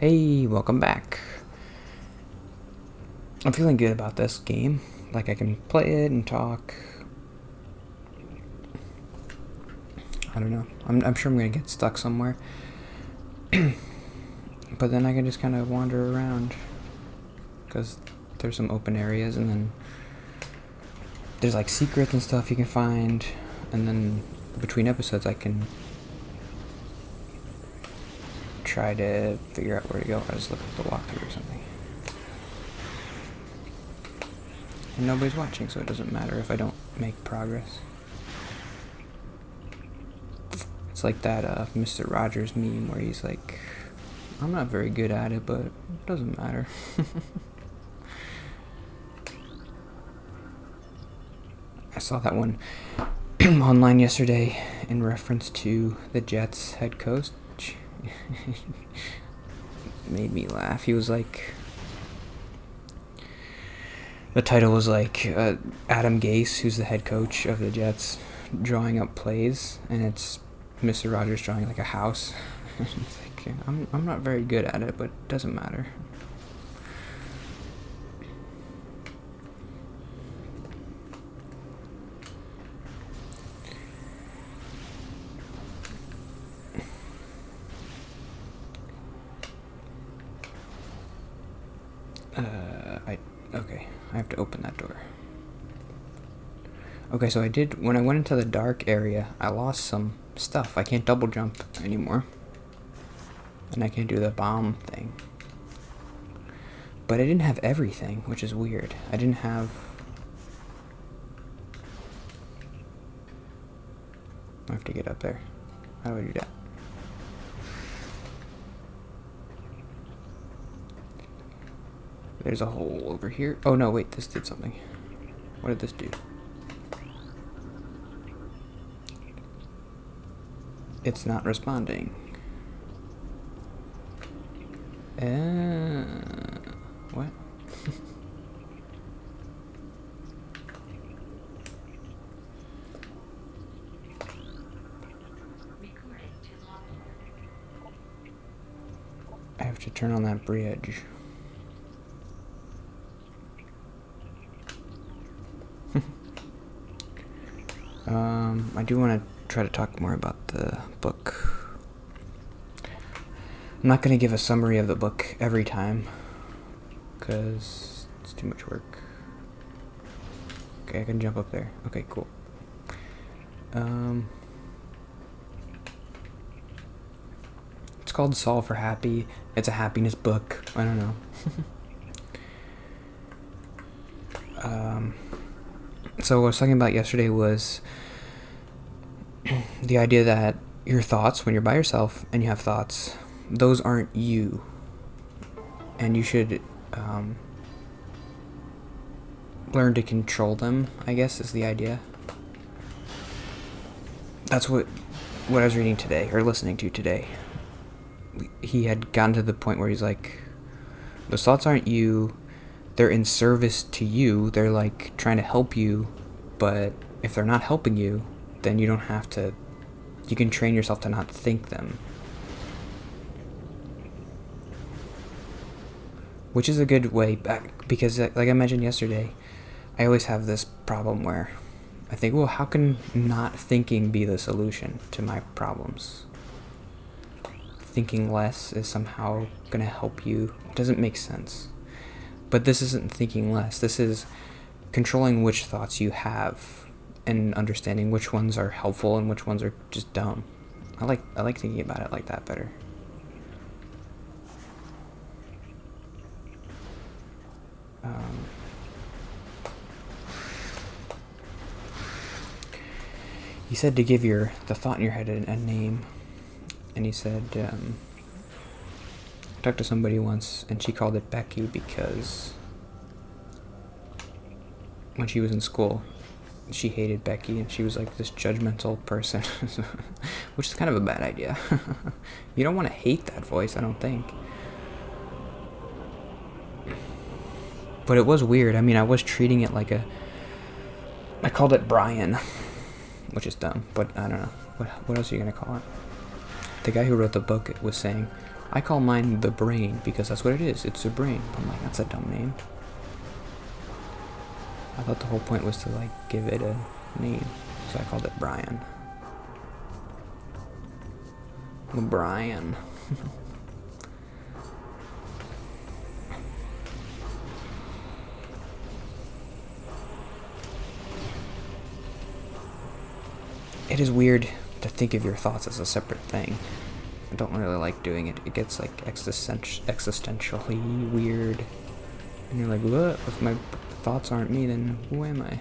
Hey, welcome back. I'm feeling good about this game. Like, I can play it and talk. I don't know. I'm sure I'm gonna get stuck somewhere. But then I can just kind of wander around. Because there's some open areas, and then there's like secrets and stuff you can find. And then between episodes I can try to figure out where to go. I just look at the walkthrough or something. And nobody's watching, so it doesn't matter if I don't make progress. It's like that Mr. Rogers meme where he's like, I'm not very good at it, but it doesn't matter. I saw that one online yesterday in reference to the Jets head coach. Made me laugh. He was like, the title was like Adam Gase, who's the head coach of the Jets, drawing up plays, and it's Mr. Rogers drawing like a house. It's like, I'm not very good at it, but it doesn't matter. Okay, I have to open that door. Okay, so when I went into the dark area, I lost some stuff. I can't double jump anymore. And I can't do the bomb thing. But I didn't have everything, which is weird. I didn't have... I have to get up there. How do I do that? There's a hole over here. Oh no, wait, this did something. What did this do? It's not responding. What? I have to turn on that bridge. I do want to try to talk more about the book. I'm not going to give a summary of the book every time, because it's too much work. Okay, I can jump up there. Okay, cool. It's called Solve for Happy. It's a happiness book. I don't know. So what I was talking about yesterday was the idea that your thoughts, when you're by yourself and you have thoughts, those aren't you. And you should learn to control them, I guess, is the idea. That's what I was reading today, or listening to today. He had gotten to the point where he's like, those thoughts aren't you. They're in service to you. They're like trying to help you, but if they're not helping you, then you don't have to, you can train yourself to not think them. Which is a good way back, because like I mentioned yesterday, I always have this problem where I think, well, how can not thinking be the solution to my problems? Thinking less is somehow gonna help you. It doesn't make sense. But this isn't thinking less. This is controlling which thoughts you have and understanding which ones are helpful and which ones are just dumb. I like thinking about it like that better. He said to give the thought in your head a name, and he said, I talked to somebody once, and she called it Becky because when she was in school, she hated Becky, and she was like this judgmental person, which is kind of a bad idea. You don't want to hate that voice, I don't think. But it was weird. I mean, I was treating it like I called it Brian, which is dumb, but I don't know. What else are you going to call it? The guy who wrote the book was saying, I call mine the brain because that's what it is. It's a brain. I'm like, that's a dumb name. I thought the whole point was to like give it a name, so I called it Brian. Brian. It is weird to think of your thoughts as a separate thing. I don't really like doing it. It gets like existentially weird. And you're like, what? If my thoughts aren't me, then who am I?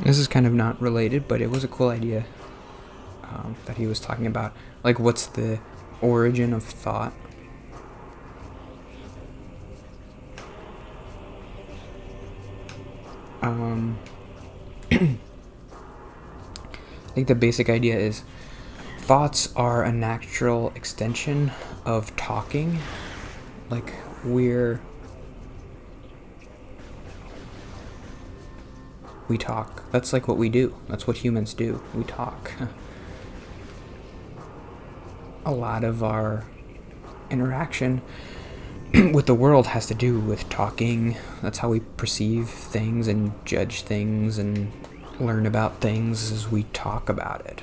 This is kind of not related, but it was a cool idea that he was talking about. Like, what's the origin of thought? I think the basic idea is thoughts are a natural extension of talking. Like, we talk. That's like what we do. That's what humans do. We talk. A lot of our interaction with the world has to do with talking. That's how we perceive things and judge things and learn about things, as we talk about it.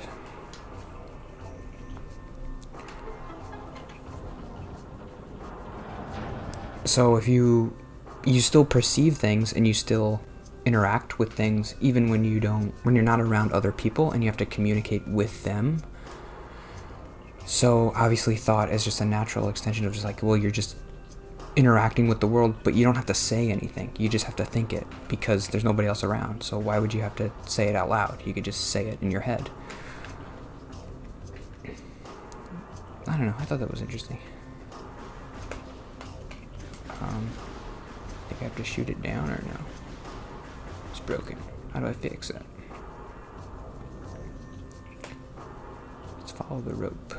So if you still perceive things and you still interact with things, even when you're not around other people and you have to communicate with them. So obviously thought is just a natural extension of just like, well, you're just interacting with the world, but you don't have to say anything. You just have to think it because there's nobody else around. So why would you have to say it out loud? You could just say it in your head. I don't know. I thought that was interesting. I think I have to shoot it down or no? It's broken. How do I fix it? Let's follow the rope.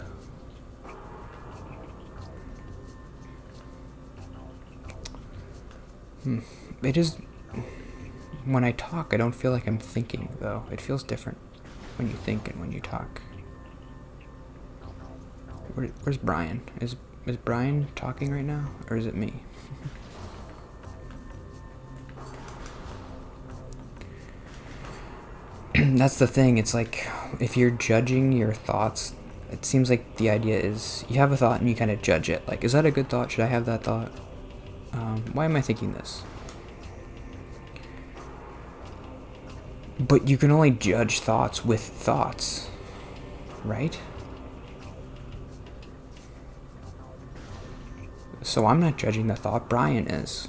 It is... When I talk, I don't feel like I'm thinking, though. It feels different when you think and when you talk. Where's Brian? Is Brian talking right now? Or is it me? That's the thing. It's like, if you're judging your thoughts, it seems like the idea is you have a thought and you kind of judge it. Like, is that a good thought? Should I have that thought? Why am I thinking this? But you can only judge thoughts with thoughts, right? So I'm not judging the thought, Brian is.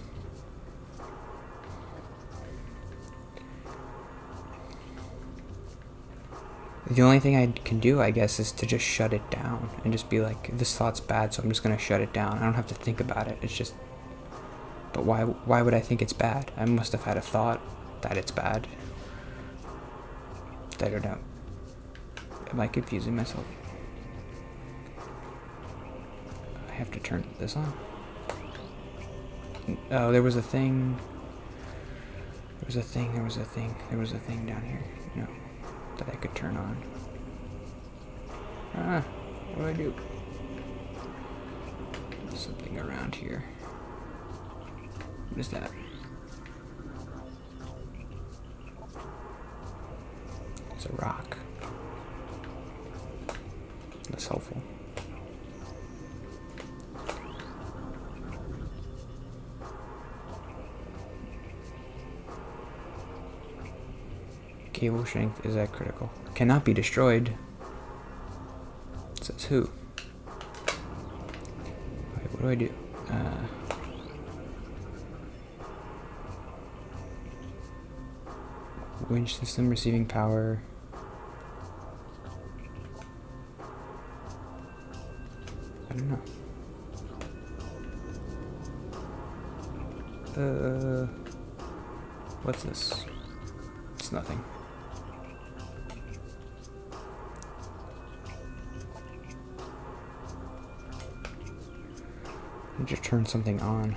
The only thing I can do, I guess, is to just shut it down and just be like, this thought's bad, so I'm just going to shut it down. I don't have to think about it. It's just... But why would I think it's bad? I must have had a thought that it's bad. I don't know. Am I confusing myself? I have to turn this on. Oh, there was a thing. There was a thing down here. No. That I could turn on. What do I do? There's something around here. What is that? It's a rock. That's helpful. Cable strength is that critical? Cannot be destroyed. It says who? Wait, what do I do? Winch system receiving power. What's this? It's nothing. I just turned something on.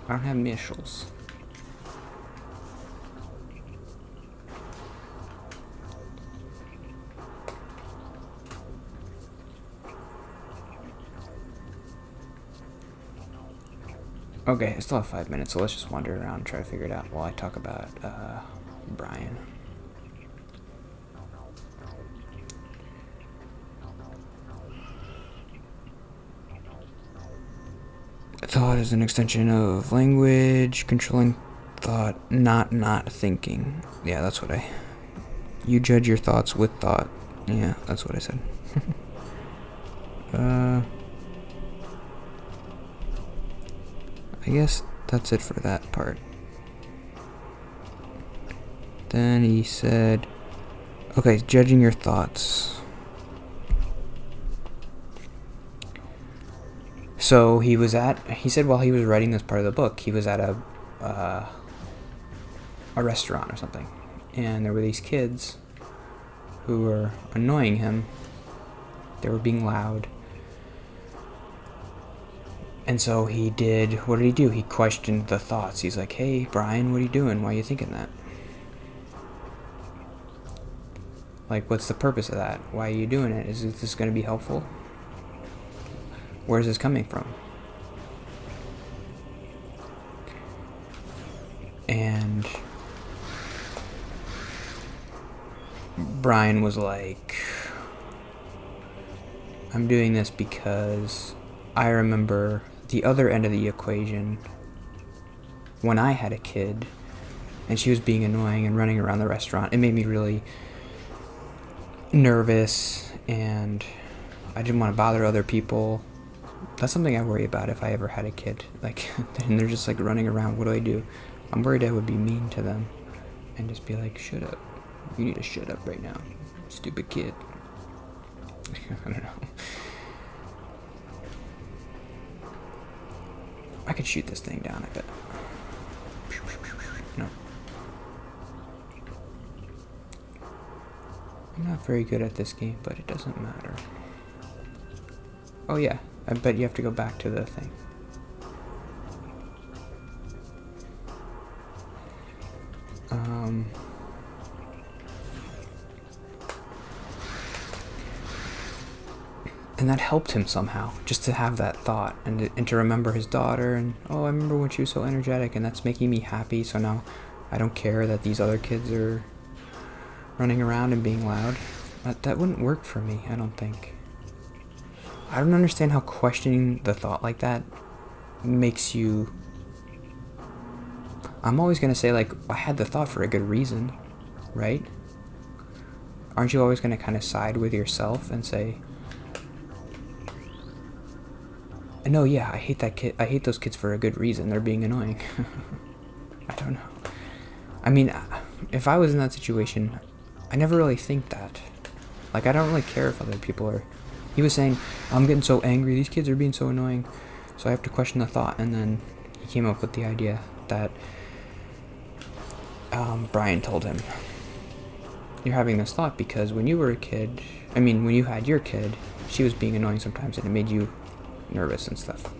I don't have initials. Okay, I still have 5 minutes, so let's just wander around and try to figure it out while I talk about Brian. Thought is an extension of language, controlling thought, not thinking. Yeah, that's what you judge your thoughts with thought. Yeah, that's what I said. I guess that's it for that part. Then he said, okay, judging your thoughts. So he said while he was writing this part of the book, he was at a restaurant or something. And there were these kids who were annoying him. They were being loud. And so what did he do? He questioned the thoughts. He's like, hey, Brian, what are you doing? Why are you thinking that? Like, what's the purpose of that? Why are you doing it? Is this going to be helpful? Where's this coming from? And Brian was like, I'm doing this because I remember the other end of the equation when I had a kid and she was being annoying and running around the restaurant. It made me really nervous and I didn't want to bother other people. That's something I worry about if I ever had a kid. Like, and they're just like running around. What do? I'm worried I would be mean to them and just be like, shut up. You need to shut up right now, stupid kid. I don't know. I could shoot this thing down, I bet. No. I'm not very good at this game, but it doesn't matter. Oh yeah, I bet you have to go back to the thing. And that helped him somehow, just to have that thought and to remember his daughter and, oh, I remember when she was so energetic and that's making me happy, so now I don't care that these other kids are running around and being loud. That wouldn't work for me, I don't think. I don't understand how questioning the thought like that makes you... I'm always going to say, like, I had the thought for a good reason, right? Aren't you always going to kind of side with yourself and say, no, yeah, I hate that kid. I hate those kids for a good reason. They're being annoying. I don't know. I mean, if I was in that situation, I never really think that. Like, I don't really care if other people are... He was saying, I'm getting so angry. These kids are being so annoying. So I have to question the thought. And then he came up with the idea that Brian told him. You're having this thought because when you were a kid... when you had your kid, she was being annoying sometimes and it made you nervous and stuff.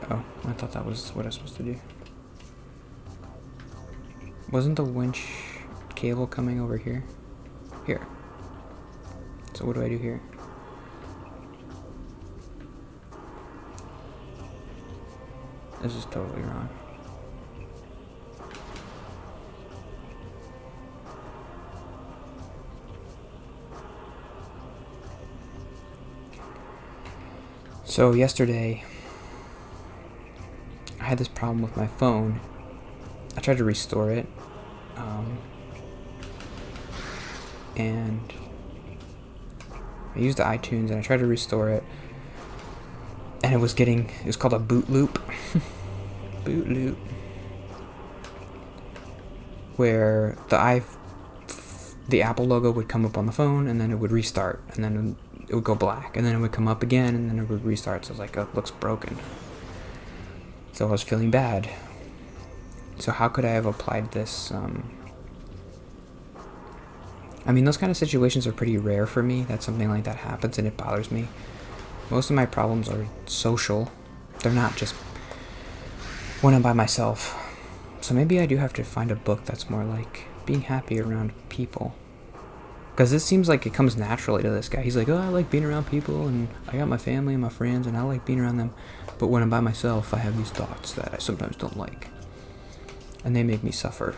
Oh, I thought that was what I was supposed to do. Wasn't the winch cable coming over here? Here. So what do I do here? This is totally wrong. So yesterday, I had this problem with my phone. I tried to restore it, and I used the iTunes and I tried to restore it, and it was called a boot loop. Boot loop. where the Apple logo would come up on the phone, and then it would restart, and then it would go black, and then it would come up again, and then it would restart. So I was like, oh, it looks broken. So I was feeling bad. So how could I have applied this? I mean, those kind of situations are pretty rare for me, that something like that happens, and it bothers me. Most of my problems are social. They're not just when I'm by myself. So maybe I do have to find a book that's more like being happy around people. Because it seems like it comes naturally to this guy. He's like, oh, I like being around people, and I got my family and my friends, and I like being around them. But when I'm by myself, I have these thoughts that I sometimes don't like. And they make me suffer.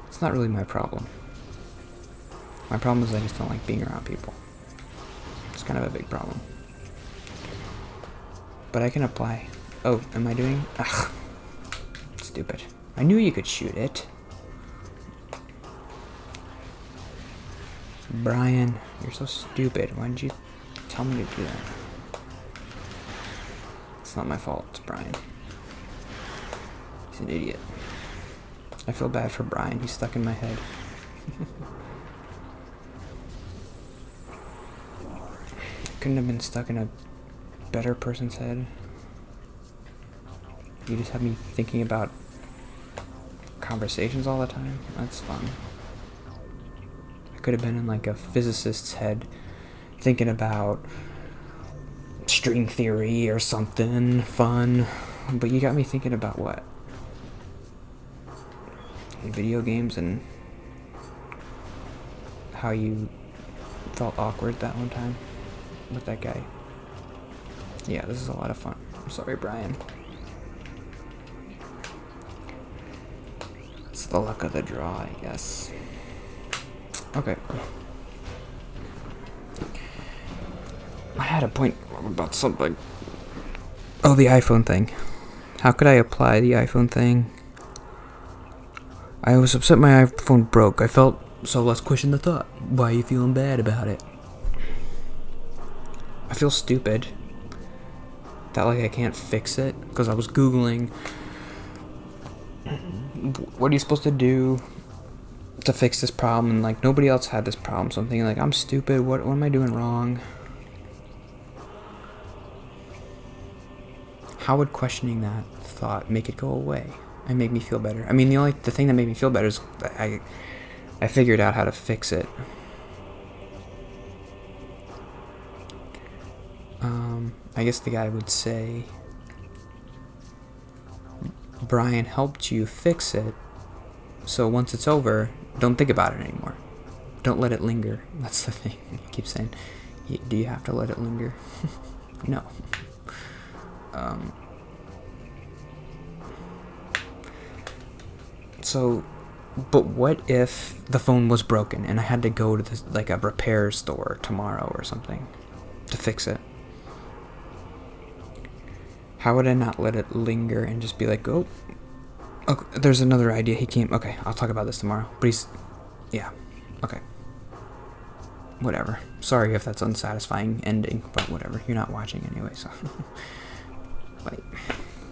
It's not really my problem. My problem is I just don't like being around people. It's kind of a big problem. But I can apply. Oh, am I doing? Ugh. Stupid. I knew you could shoot it. Brian, you're so stupid. Why didn't you tell me to do that? It's not my fault. It's Brian. He's an idiot. I feel bad for Brian. He's stuck in my head. Couldn't have been stuck in a better person's head. You just have me thinking about conversations all the time. That's fun. I could have been in like a physicist's head thinking about string theory or something fun. But you got me thinking about what? Video games and how you felt awkward that one time with that guy. Yeah, this is a lot of fun. I'm sorry, Brian. It's the luck of the draw, I guess. Okay. I had a point about something. Oh, the iPhone thing. How could I apply the iPhone thing? I was upset my iPhone broke. I felt, so let's question the thought. Why are you feeling bad about it? I feel stupid. That like I can't fix it. Because I was Googling what are you supposed to do to fix this problem, and like nobody else had this problem, so I'm thinking like I'm stupid, what am I doing wrong? How would questioning that thought make it go away and make me feel better? I mean, the thing that made me feel better is I figured out how to fix it. I guess the guy would say, Brian helped you fix it, so once it's over, don't think about it anymore. Don't let it linger. That's the thing. He keeps saying, do you have to let it linger? No. So, but what if the phone was broken and I had to go to this, like a repair store tomorrow or something to fix it? How would I not let it linger and just be like, oh, there's another idea. He came. Okay, I'll talk about this tomorrow. But yeah, okay. Whatever. Sorry if that's unsatisfying ending, but whatever. You're not watching anyway, so. Bye.